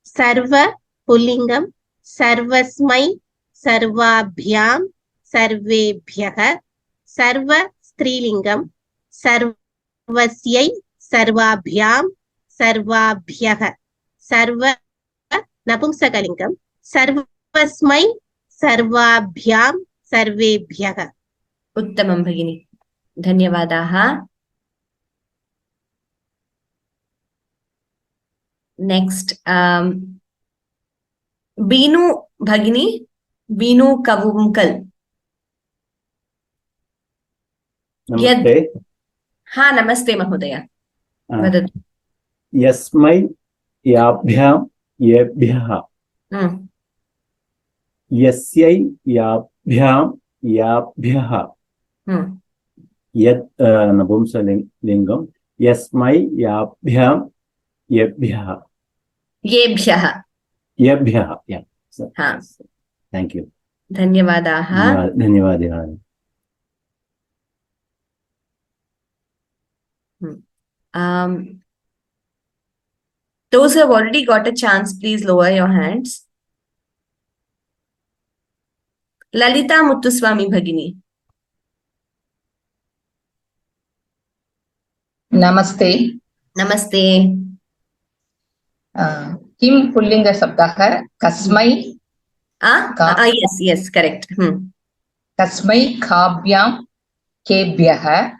Sarva Pullingam Sarvasmai Sarvabhyam Sarvebhyah. Sarva Strilingam Sarvasyai Sarvabhyam Sarvabhyah. Sarva Napumsakalingam Sarvasmai Sarvabhyam Sarvebhyah. Uttamam Bhagini. Dhanyavadaha. Next, Binu Bhagini. Binu Kavumkal. Namaste. Namaste Mahodaya. Vadatu. Yasmai Yabhyam Yebhyah. Yasyai Yabhyam Yabhyah. Yat Nabumsalingam Yasmai Yabhyam Yebhyah. Yebhyah. Yebhyah. Yeah. So, Ha. thank you. Dhanyavadaha. Dhanyavadaha. Those who have already got a chance, please lower your hands. Lalita Muttuswami Bhagini. Namaste. Namaste. Kim Pullinga Sabdaha Kasmai. Yes, correct. Kasmai Kabhyam Kebhyah.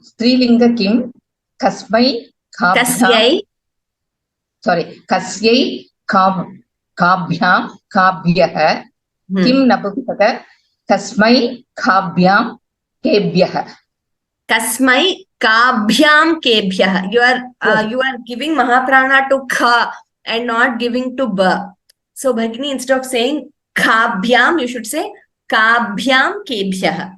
Strilinga Kim Kasmai Kabhyam. Kasyai Kabhyam Kabhyah. Kim Napumsaka Kasmai Kabhyam Kebhyah. Kasmai Kabhyam Kebhyah. You are giving Mahaprana to Ka and not giving to Ba. So Bhagini, instead of saying Kabhyam, you should say Kabhyam Kebhyah.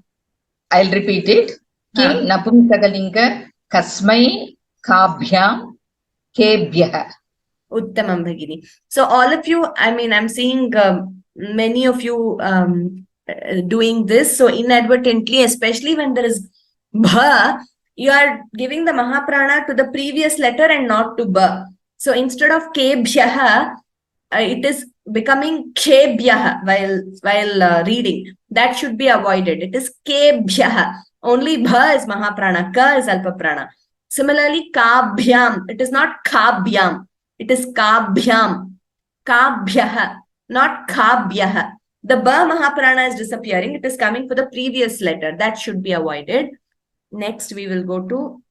I'll repeat it. Kim Napumsakalinga Kasmai Kabhyam Kebhyah. Uttamam Bhagini. So all of you, I'm seeing many of you doing this. So inadvertently, especially when there is Bha, you are giving the Mahaprana to the previous letter and not to Ba. So instead of Kebhyah, it is becoming Kebhyah while reading. That should be avoided. It is Kebhyah. Only Bha is Mahaprana. Ka is Alpaprana. Similarly, Kabhyam. It is not Kabhyam. It is Kabhyam. Kabhyah. Not Kabhyah. The ba Mahaprana is disappearing. It is coming for the previous letter. That should be avoided. Next, we will go to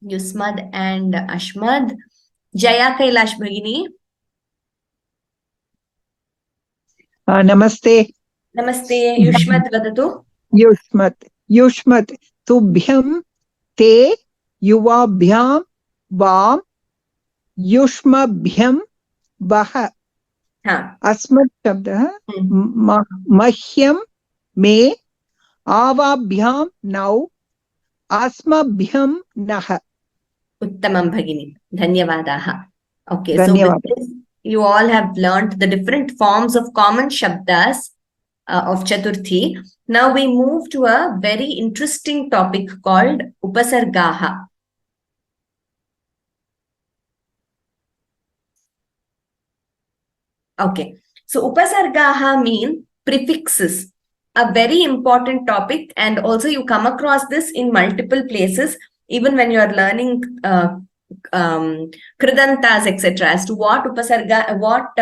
Yusmad and Ashmad. Jaya Kailash Bhagini. Namaste. Namaste. Yushmat vadatu. Yushmat. Tubhyam te yuvabhyam vam yushmabhyam vaha. Asmat shabdah mahyam me avabhyam now asmabhyam naha. Uttamam Bhagini. Dhanyavadaha. Okay, Dhanyavada. so with this, you all have learned the different forms of common shabdas of Chaturthi. Now we move to a very interesting topic called Upasargaha. Okay, so Upasargaha mean prefixes, a very important topic, and also you come across this in multiple places, even when you are learning kridantas, etc., as to what upasarga, what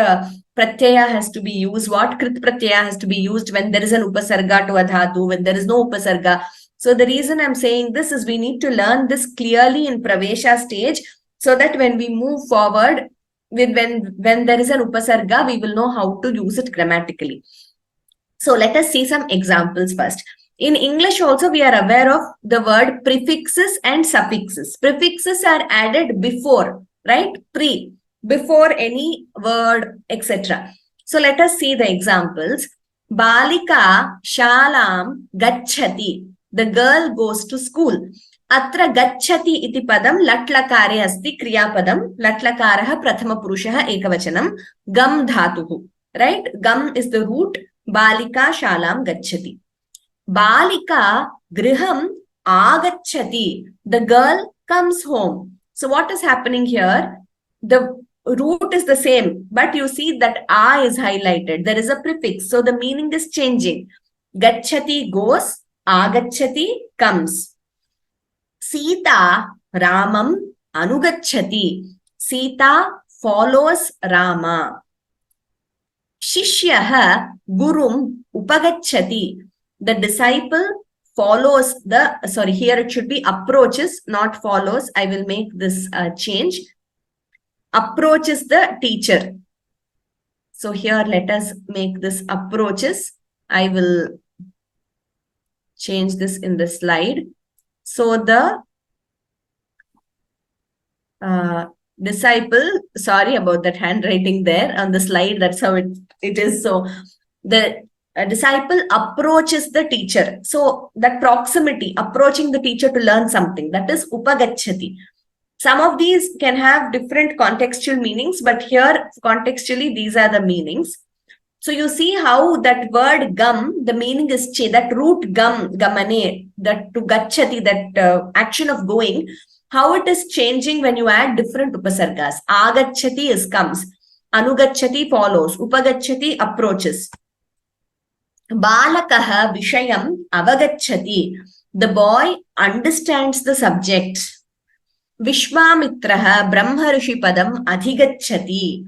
pratyaya has to be used, what krit pratyaya has to be used when there is an upasarga to a dhatu, when there is no upasarga. So the reason I'm saying this is we need to learn this clearly in Pravesha stage, so that when we move forward, when there is an upasarga, we will know how to use it grammatically. So let us see some examples first. In English also, we are aware of the word prefixes and suffixes. Prefixes are added before, right? Before any word, etc. So let us see the examples. Balika shalam gacchati. The girl goes to school. Atra gacchati iti padam latlakare asti kriyapadam. Latlakaraha prathama purushaha ekavachanam. Gam dhatuhu. Right? Gam is the root. Balika shalam gacchati. Balika griham agacchati. The girl comes home. So what is happening here? The root is the same, but you see that a is highlighted. There is a prefix. So the meaning is changing. Gacchati goes, agacchati comes. Sita Ramam anugacchati. Sita follows Rama. Shishyaha gurum upagacchati. The disciple follows the, sorry, here it should be approaches, not follows. I will make this change. Approaches the teacher. So here let us make this approaches. I will change this in the slide. So the disciple, sorry about that handwriting there on the slide, that's how it is. So the disciple approaches the teacher. So that proximity, approaching the teacher to learn something, that is upagacchati. Some of these can have different contextual meanings, but here contextually these are the meanings. So you see how that word gam, the meaning is that root gam, gamane, that to gacchati, that action of going, how it is changing when you add different upasargas. Agacchati is comes, anugacchati follows, upagacchati approaches. Balakaha vishayam avagacchati. The boy understands the subject. Vishwamitraha brahmarishi padam adhigacchati.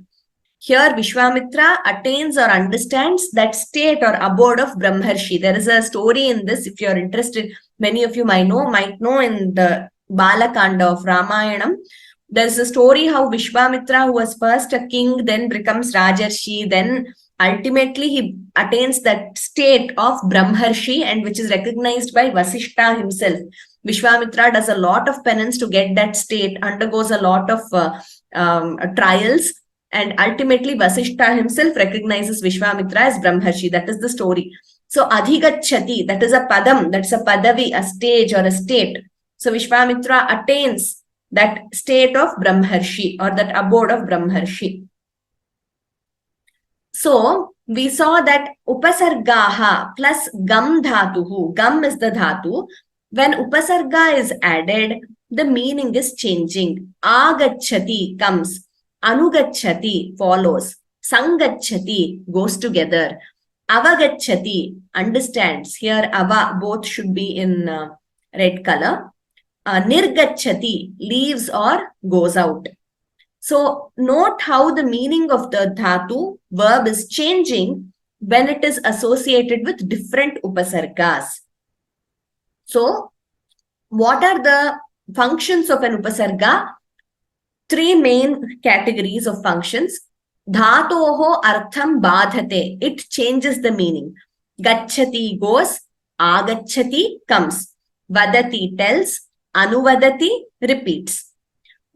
Here Vishwamitra attains or understands that state or abode of Brahmarshi. There is a story in this, if you are interested, many of you might know in the Balakanda of Ramayanam. There is a story how Vishwamitra, who was first a king, then becomes Rajarshi, then ultimately he attains that state of Brahmarshi, and which is recognized by Vasishta himself. Vishwamitra does a lot of penance to get that state, undergoes a lot of trials, and ultimately Vasishta himself recognizes Vishwamitra as Brahmarshi. That is the story. So adhigacchati, that is a padam, that's a padavi, a stage or a state. So Vishwamitra attains that state of Brahmarshi or that abode of Brahmarshi. So we saw that upasargaha plus gam dhatuhu. Gam is the dhatu. When upasarga is added, the meaning is changing. Agacchati comes. Anugacchati follows. Sangacchati goes together. Avagacchati understands. Here ava both should be in red color. Nirgacchati leaves or goes out. So note how the meaning of the dhatu verb is changing when it is associated with different upasargas. So, what are the functions of an upasarga? Three main categories of functions. Dhatoho artham badhate. It changes the meaning. Gacchati goes, agacchati comes. Vadati tells, anuvadati repeats.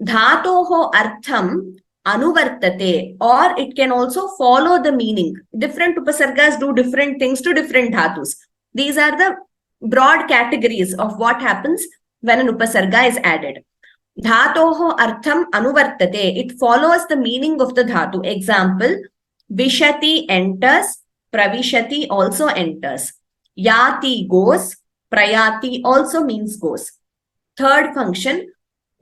Dhatoho artham anuvartate, or it can also follow the meaning. Different upasargas do different things to different dhatus. These are the broad categories of what happens when an upasarga is added. Dhatoho artham anuvartate. It follows the meaning of the dhatu. Example, vishati enters, pravishati also enters. Yati goes, prayati also means goes. Third function,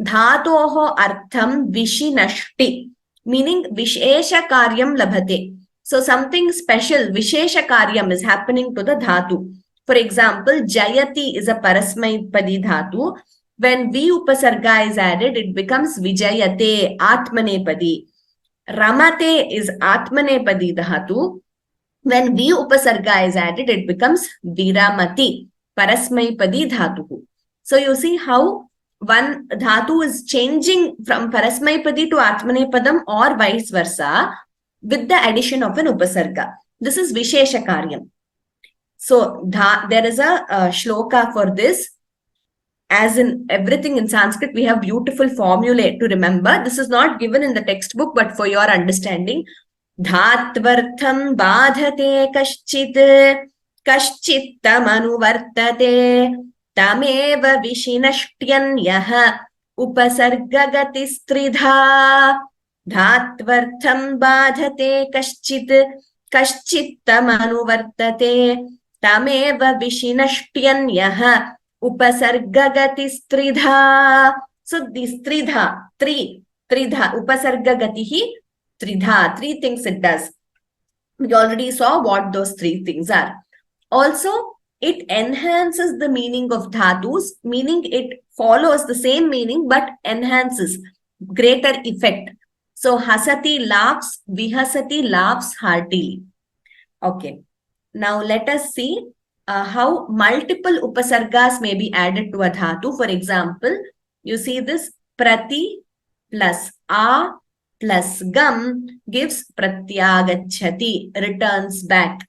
dhatoho artham vishinashti, meaning vishesha karyam labhate. So something special, vishesha karyam, is happening to the dhatu. For example, jayati is a parasmaipadi dhatu. When vi upasarga is added, it becomes vijayate, atmanepadi. Ramate is atmanepadi dhatu. When vi upasarga is added, it becomes viramati, parasmaipadi dhatu. So you see how one dhatu is changing from parasmaipadi to atmanepadam or vice versa with the addition of an upasarga. This is vishesha karyam. So there is a shloka for this. As in everything in Sanskrit, we have beautiful formulae to remember. This is not given in the textbook, but for your understanding. Dhatvartham badhate kaschit, kaschittam anuvartate, tameva vishinashtyanyah, upasargagati-stridha. Dhatvartham badhate kaschit, kaschittam anuvartate, tameva vishinashtyanyah, upasargagati-stridha. So this stridha, three, tridha, upasargagatihi, tridha, three things it does. We already saw what those three things are. Also, it enhances the meaning of dhatus, meaning it follows the same meaning but enhances, greater effect. So hasati laughs, vihasati laughs heartily. Okay, now let us see how multiple upasargas may be added to a dhatu. For example, you see this prati plus a plus gam gives pratyagacchati, returns back.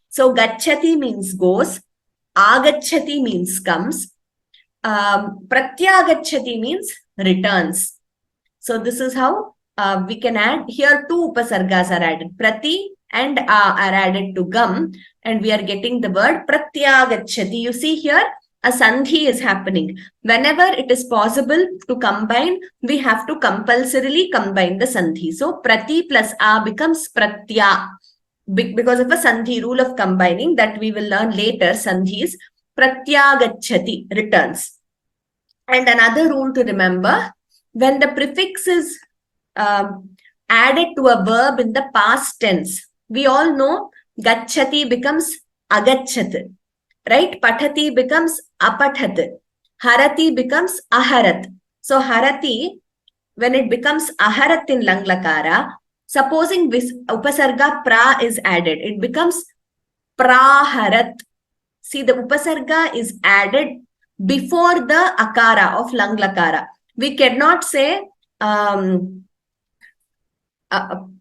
So gacchati means goes, agacchati means comes, pratyagacchati means returns. So this is how we can add. Here two upasargas are added. Prati and a are added to gam, and we are getting the word pratyagacchati. You see here a sandhi is happening. Whenever it is possible to combine, we have to compulsorily combine the sandhi. So prati plus a becomes pratya because of a sandhi rule of combining that we will learn later. Sandhis, pratyagacchati, returns. And another rule to remember, when the prefix is added to a verb in the past tense, we all know gacchati becomes agachat, right? Pathati becomes apathat, harati becomes aharat. So harati, when it becomes aharat in langlakara, supposing this upasarga pra is added, it becomes praharat. See, the upasarga is added before the akara of langlakara. We cannot say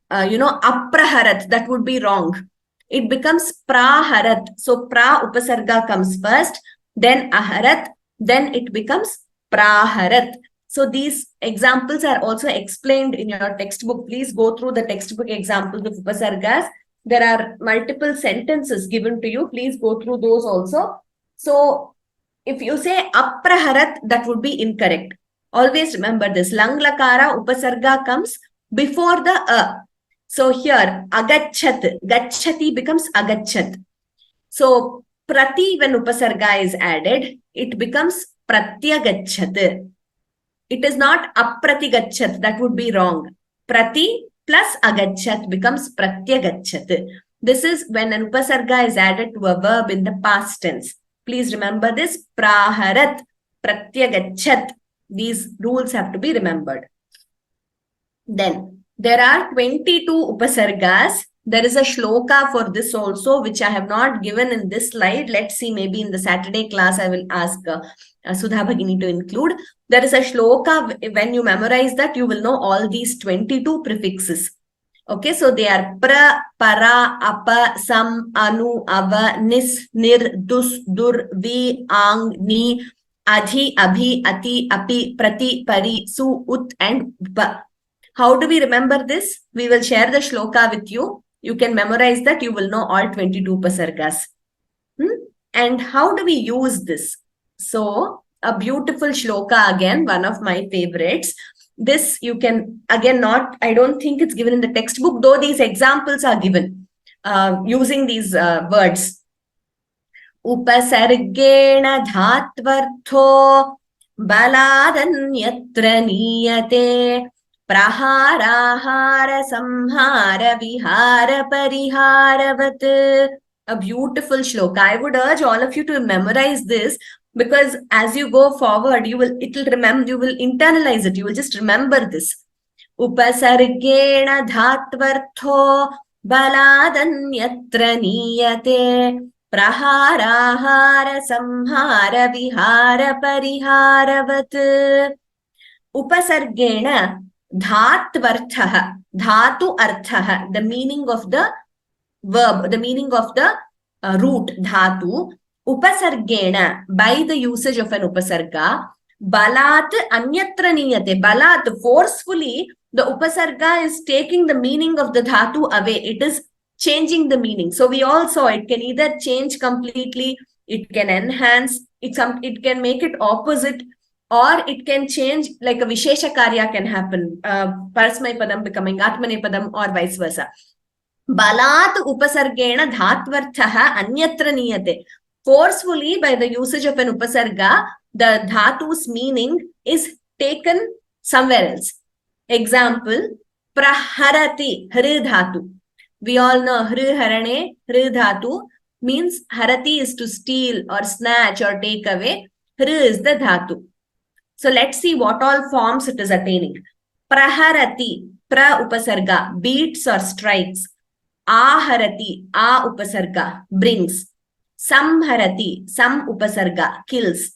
apraharat, that would be wrong. It becomes praharat. So pra upasarga comes first, then aharat, then it becomes praharat. So these examples are also explained in your textbook. Please go through the textbook examples of upasargas. There are multiple sentences given to you. Please go through those also. So if you say apraharat, that would be incorrect. Always remember this. Langlakara upasarga comes before the a. So here agachat, gacchati becomes agachat. So prati, when upasarga is added, it becomes pratyagachat. It is not apratigachat, that would be wrong. Prati plus agachat becomes pratyagachat. This is when an upasarga is added to a verb in the past tense. Please remember this. Praharat, pratyagachat. These rules have to be remembered. Then there are 22 upasargas There is a shloka for this also, which I have not given in this slide. Let's see, maybe in the Saturday class, I will ask Sudha Bhagini to include. There is a shloka. When you memorize that, you will know all these 22 prefixes. Okay, so they are pra, para, apa, sam, anu, ava, nis, nir, dus, dur, vi, ang, ni, adhi, abhi, ati, api, prati, pari, su, ut, and ba. How do we remember this? We will share the shloka with you. You can memorize that. You will know all 22 upasargas. And how do we use this? So, a beautiful shloka again, one of my favorites. This you can, again, not, I don't think it's given in the textbook, though these examples are given using these words. Upasargena dhatvartho baladanyatra niyate praharahara samhara vihara pariharavat. A beautiful shloka. I would urge all of you to memorize this, because as you go forward, you will internalize it. You will just remember this. Upasargena dhatvartho baladanyatra niyate praharahara samhara vihara pariharavat. Upasargena dhatvarthaha. Dhatu arthaha. The meaning of the verb, the meaning of the root dhatu. Upasargena, by the usage of an upasarga. Balat anyatra niyate. Balat, forcefully, the upasarga is taking the meaning of the dhatu away. It is changing the meaning. So we all saw it can either change completely, it can enhance, it can make it opposite, or it can change, like a vishesha karya can happen. Parasmay padam becoming atmane padam, or vice versa. Balat upasargena dhatvarthaha anyatra niyate. Forcefully, by the usage of an upasarga, the dhatu's meaning is taken somewhere else. Example, praharati, hri dhatu. We all know hri harane, hri dhatu means harati is to steal or snatch or take away. Hri is the dhatu. So let's see what all forms it is attaining. Praharati, pra upasarga, beats or strikes. Aharati, a upasarga, brings. Samharati, sam upasarga, kills.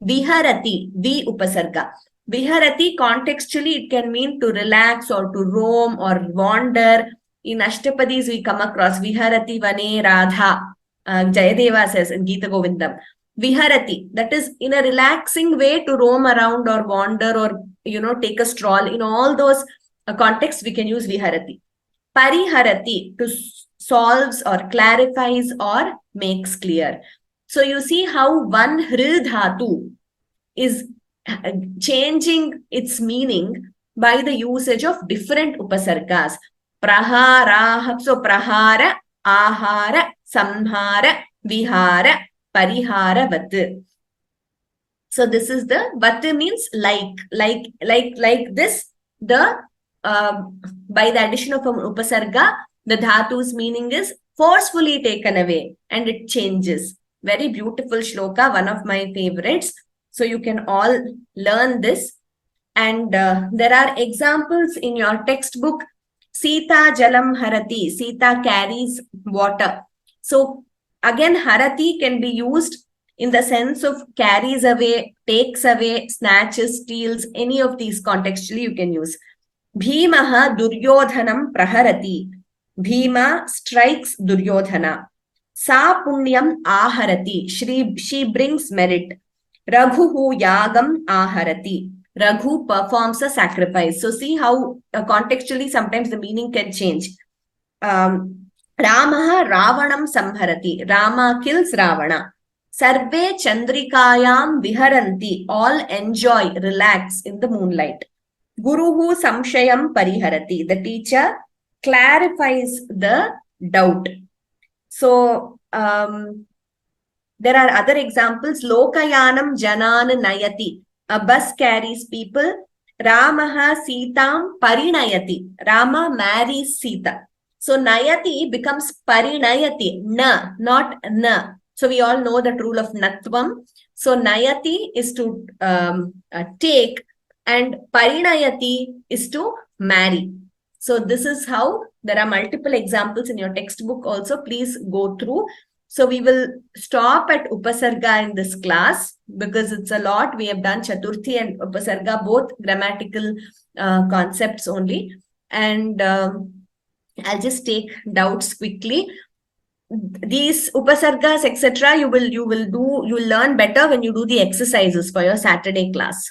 Viharati, vi upasarga. Viharati, contextually, it can mean to relax or to roam or wander. In Ashtapadis, we come across Viharati Vane Radha. Jayadeva says in Gita Govindam. Viharati, that is in a relaxing way to roam around or wander or, take a stroll. In all those contexts, we can use Viharati. Pariharati, to solves or clarifies or makes clear. So you see how one hri dhatu is changing its meaning by the usage of different upasargas. Praharaha, so prahara, ahara, samhara, vihara, parihara, vat. So this is the vat means like this. The by the addition of an upasarga, the dhatu's meaning is forcefully taken away and it changes. Very beautiful shloka, one of my favorites. So you can all learn this. And there are examples in your textbook. Sita jalam harati. Sita carries water. So again, harati can be used in the sense of carries away, takes away, snatches, steals, any of these contextually you can use. Bhimaha duryodhanam praharati. Bhima strikes Duryodhana. Sa punyam aharati. She brings merit. Raghuhu yagam aharati. Raghu performs a sacrifice. So see how contextually sometimes the meaning can change. Ramaha Ravanam samharati. Rama kills Ravana. Sarve chandrikayam viharanti. All enjoy, relax in the moonlight. Guruhu samshayam pariharati. The teacher clarifies the doubt. So there are other examples. Lokayanam janan nayati. A bus carries people. Ramaha Sitam parinayati. Rama marries Sita. So nayati becomes parinayati. Na, not na. So we all know that rule of natvam. So nayati is to take and parinayati is to marry. So this is how there are multiple examples in your textbook also. Please go through. So we will stop at Upasarga in this class because it's a lot. We have done Chaturthi and Upasarga, both grammatical concepts only. And I'll just take doubts quickly. These Upasargas, etc., you will learn better when you do the exercises for your Saturday class.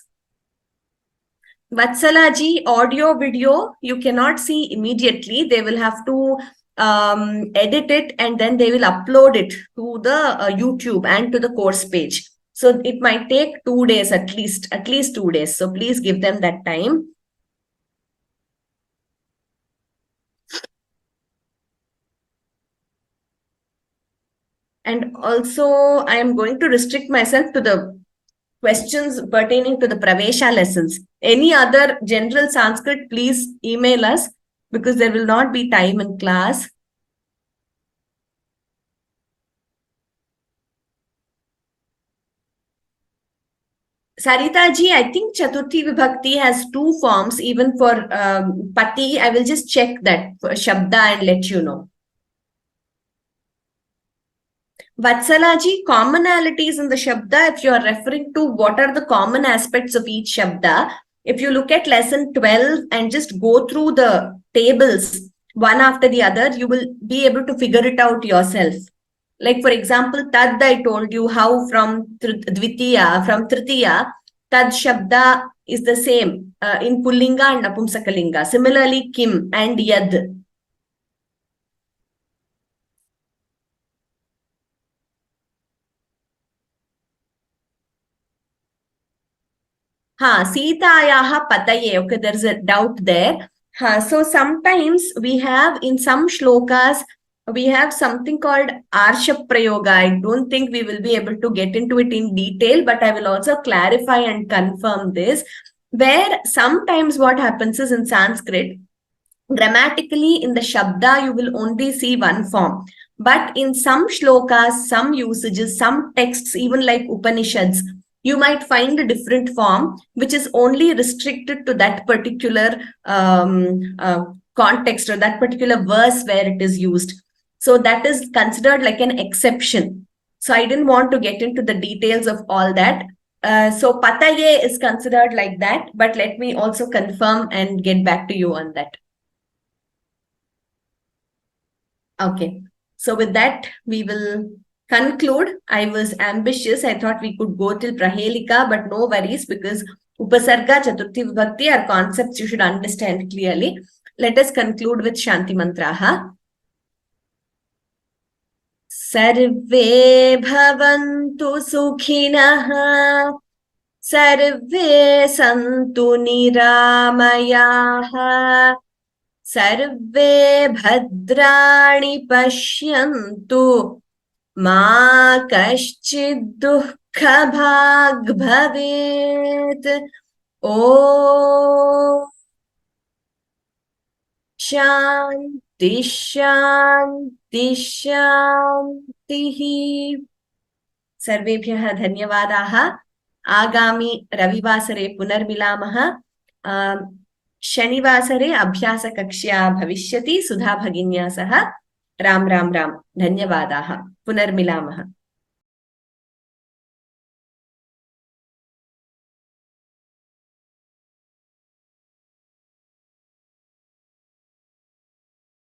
Vatsala ji, audio, video, you cannot see immediately. They will have to edit it and then they will upload it to the YouTube and to the course page. So it might take 2 days at least 2 days. So please give them that time. And also I am going to restrict myself to the questions pertaining to the Pravesha lessons. Any other general Sanskrit, please email us because there will not be time in class. Sarita ji, I think Chaturthi Vibhakti has 2 forms even for Pati. I will just check that for Shabda and let you know. Vatsala ji, commonalities in the Shabda, if you are referring to what are the common aspects of each Shabda, if you look at lesson 12 and just go through the tables one after the other, you will be able to figure it out yourself. Like for example, Tad, I told you how from Dvitiya, from Tritiya, Tad Shabda is the same in Pullinga and Napumsakalinga. Similarly, Kim and Yad. Sitayaha Pataye. Okay, there's a doubt there. So sometimes we have in some shlokas, we have something called Arsha Prayoga. I don't think we will be able to get into it in detail, but I will also clarify and confirm this. Where sometimes what happens is in Sanskrit, grammatically in the Shabda, you will only see one form. But in some shlokas, some usages, some texts, even like Upanishads, you might find a different form, which is only restricted to that particular context or that particular verse where it is used. So that is considered like an exception. So I didn't want to get into the details of all that. So Pataye is considered like that, but let me also confirm and get back to you on that. Okay. So with that, we will conclude. I was ambitious. I thought we could go till Prahelika, but no worries because Upasarga, Chaturthi Vibhakti are concepts you should understand clearly. Let us conclude with Shanti Mantraha. Sarve bhavantu sukhinah, sarve santu niramayaha, sarve bhadrani pashyantu, ma kaschid dukkha bhag bhavet. Om Shanti Shanti Shanti. Sarvebhyah dhanyavadaha. Agami Ravivasare punarmilamaha. Shanivasare abhyasa kakshya bhavishyati Sudha Bhaginya saha. Ram Ram Ram. Dhanyavadaha. Punarmilamaha.